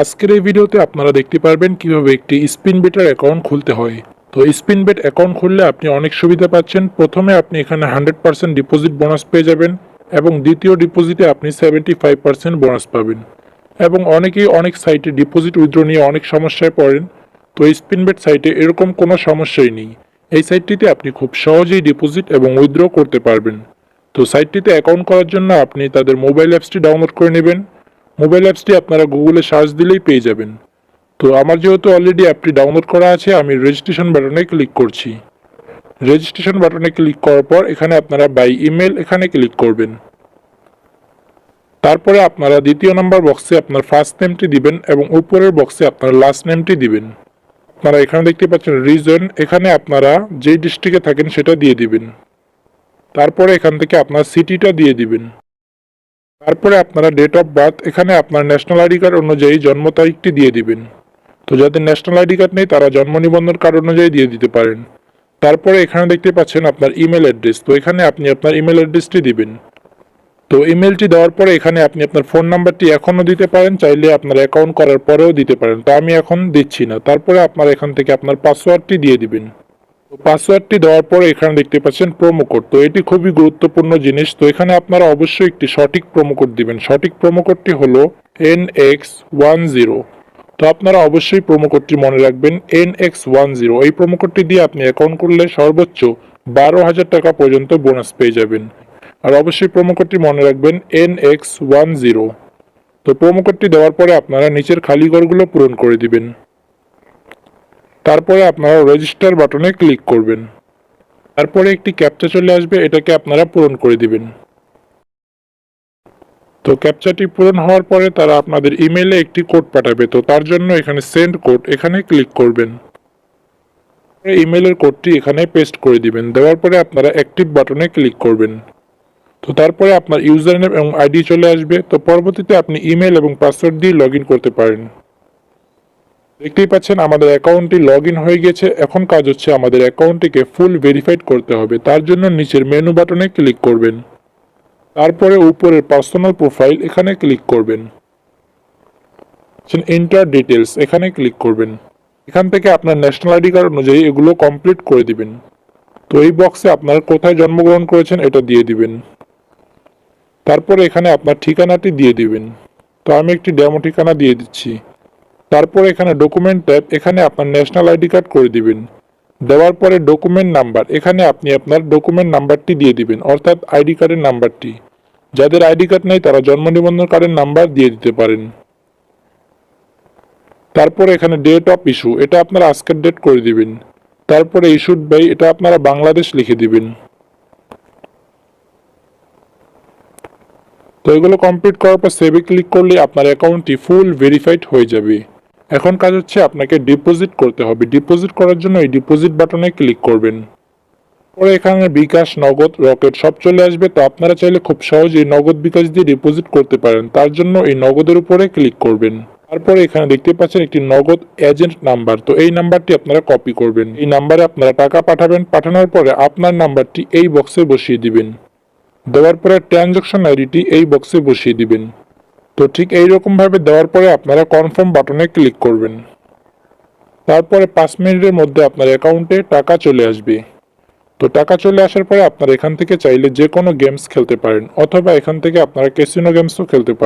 আজকের এই ভিডিওতে আপনারা দেখতে পারবেন কিভাবে একটি স্পিন বেটার অ্যাকাউন্ট খুলতে হয়। তো স্পিন বেট অ্যাকাউন্ট খুললে আপনি অনেক সুবিধা পাচ্ছেন। প্রথমে আপনি এখানে 100% ডিপোজিট বোনাস পেয়ে যাবেন এবং দ্বিতীয় ডিপোজিটে আপনি 75% বোনাস পাবেন। এবং অনেকেই অনেক সাইটে ডিপোজিট উইথড্র নিয়ে অনেক সমস্যায় পড়েন। তো স্পিন বেট সাইটে এরকম কোনো সমস্যাই নেই। এই সাইটটিতে আপনি খুব সহজেই ডিপোজিট এবং উইথড্র করতে পারবেন। তো সাইটটিতে অ্যাকাউন্ট করার জন্য আপনি তাদের মোবাইল অ্যাপসটি ডাউনলোড করে নেবেন। মোবাইল অ্যাপসটি আপনারা গুগলে সার্চ দিলেই পেয়ে যাবেন। তো আমার যেহেতু অলরেডি অ্যাপটি ডাউনলোড করা আছে, আমি রেজিস্ট্রেশন বাটনে ক্লিক করছি। রেজিস্ট্রেশন বাটনে ক্লিক করার পর এখানে আপনারা বাই ইমেল এখানে ক্লিক করবেন। তারপরে আপনারা দ্বিতীয় নম্বর বক্সে আপনার ফার্স্ট নেমটি দিবেন এবং উপরের বক্সে আপনার লাস্ট নেমটি দিবেন। আপনারা এখানে দেখতে পাচ্ছেন রিজন, এখানে আপনারা যেই ডিস্ট্রিক্টে থাকেন সেটা দিয়ে দিবেন। তারপরে এখান থেকে আপনার সিটিটা দিয়ে দিবেন। তারপরে আপনারা ডেট অফ বার্থ, এখানে আপনার ন্যাশনাল আইডি কার্ড অনুযায়ী জন্ম তারিখটি দিয়ে দিবেন। তো যাদের ন্যাশনাল আইডি কার্ড নেই তারা জন্ম নিবন্ধন কার্ড অনুযায়ী দিয়ে দিতে পারেন। তারপরে এখানে দেখতে পাচ্ছেন আপনার ইমেল অ্যাড্রেস, তো এখানে আপনি আপনার ইমেল অ্যাড্রেসটি দিবেন। তো ইমেলটি দেওয়ার পরে এখানে আপনি আপনার ফোন নাম্বারটি এখনও দিতে পারেন, চাইলে আপনার অ্যাকাউন্ট করার পরেও দিতে পারেন। তো আমি এখন দিচ্ছি না। তারপরে আপনার এখান থেকে আপনার পাসওয়ার্ডটি দিয়ে দিবেন। তো পাসওয়ার্ডটি দেওয়ার পরে এখানে দেখতে পাচ্ছেন প্রোমো কোড, তো এটি খুবই গুরুত্বপূর্ণ জিনিস। তো এখানে আপনারা অবশ্যই একটি সঠিক প্রোমো কোড দিবেন। সঠিক প্রোমো কোডটি হলো NX10। তো আপনারা অবশ্যই প্রোমো কোডটি মনে রাখবেন, NX10। এই প্রোমো কোডটি দিয়ে আপনি অ্যাকাউন্ট করলে সর্বোচ্চ 12,000 টাকা পর্যন্ত বোনাস পেয়ে যাবেন। আর অবশ্যই প্রোমো কোডটি মনে রাখবেন NX10। তো প্রোমো কোডটি দেওয়ার পরে আপনারা নিচের খালি ঘরগুলো পূরণ করে দিবেন। তারপরে আপনারা রেজিস্টার বাটনে ক্লিক করবেন। তারপরে একটি ক্যাপচা চলে আসবে, এটাকে আপনারা পূরণ করে দিবেন। তো ক্যাপচাটি পূরণ হওয়ার পরে তারা আপনাদের ইমেইলে একটি কোড পাঠাবে। তো তার জন্য এখানে সেন্ড কোড এখানে ক্লিক করবেন। ইমেইলের কোডটি এখানে পেস্ট করে দিবেন। দেওয়ার পরে আপনারা অ্যাক্টিভ বাটনে ক্লিক করবেন। তো তারপরে আপনার ইউজার নেম এবং আইডি চলে আসবে। তো পরবর্তীতে আপনি ইমেল এবং পাসওয়ার্ড দিয়ে লগ ইন করতে পারেন। দেখতেই পাচ্ছেন আমাদের অ্যাকাউন্টটি লগ ইন হয়ে গেছে। এখন কাজ হচ্ছে আমাদের অ্যাকাউন্টটিকে ফুল ভেরিফাইড করতে হবে। তার জন্য নিচের মেনু বাটনে ক্লিক করবেন। তারপরে উপরের পার্সোনাল প্রোফাইল এখানে ক্লিক করবেন। এন্টার ডিটেলস এখানে ক্লিক করবেন। এখান থেকে আপনার ন্যাশনাল আইডি কার্ড অনুযায়ী এগুলো কমপ্লিট করে দিবেন। তো এই বক্সে আপনার কোথায় জন্মগ্রহণ করেছেন এটা দিয়ে দিবেন। তারপরে এখানে আপনার ঠিকানাটি দিয়ে দিবেন। তো আমি একটি ডেমো ঠিকানা দিয়ে দিচ্ছি। তারপরে এখানে ডকুমেন্ট ট্যাব, এখানে আপনার ন্যাশনাল আইডি কার্ড করে দিবেন। দেওয়ার পরে ডকুমেন্ট নাম্বার, এখানে আপনি আপনার ডকুমেন্ট নাম্বারটি দিয়ে দিবেন, অর্থাৎ আইডি কার্ডের নাম্বারটি। যাদের আইডি কার্ড নেই তারা জন্ম নিবন্ধন কার্ডের নাম্বার দিয়ে দিতে পারেন। তারপরে এখানে ডেট অফ ইস্যু, এটা আপনারা আজকের ডেট করে দিবেন। তারপরে ইস্যুড বাই, এটা আপনারা বাংলাদেশ লিখে দিবেন। তো এগুলো কমপ্লিট করার পর সেভে ক্লিক করলে আপনার অ্যাকাউন্টটি ফুল ভেরিফাইড হয়ে যাবে। এখন কাজ হচ্ছে আপনাকে ডিপোজিট করতে হবে। ডিপোজিট করার জন্য এই ডিপোজিট বাটনে ক্লিক করবেন। পরে এখানে বিকাশ, নগদ, রকেট সব চলে আসবে। তো আপনারা চাইলে খুব সহজেই নগদ, বিকাশ দিয়ে ডিপোজিট করতে পারেন। তার জন্য এই নগদের উপরে ক্লিক করবেন। তারপরে এখানে দেখতে পাচ্ছেন একটি নগদ এজেন্ট নাম্বার, তো এই নাম্বারটি আপনারা কপি করবেন। এই নাম্বারে আপনারা টাকা পাঠাবেন। পাঠানোর পরে আপনার নাম্বারটি এই বক্সে বসিয়ে দিবেন। দেওয়ার পরে ট্রানজাকশন আইডিটি এই বক্সে বসিয়ে দিবেন। তো ঠিক এইরকম ভাবে দেওয়ার পরে আপনারা কনফার্ম বাটনে ক্লিক করবেন। তারপরে 5 মিনিটের মধ্যে আপনার অ্যাকাউন্টে টাকা চলে আসবে। তো টাকা চলে আসার পরে আপনারা এখান থেকে চাইলে যে কোনো গেমস খেলতে পারেন, অথবা এখান থেকে আপনারা ক্যাসিনো গেমসও খেলতে পারেন।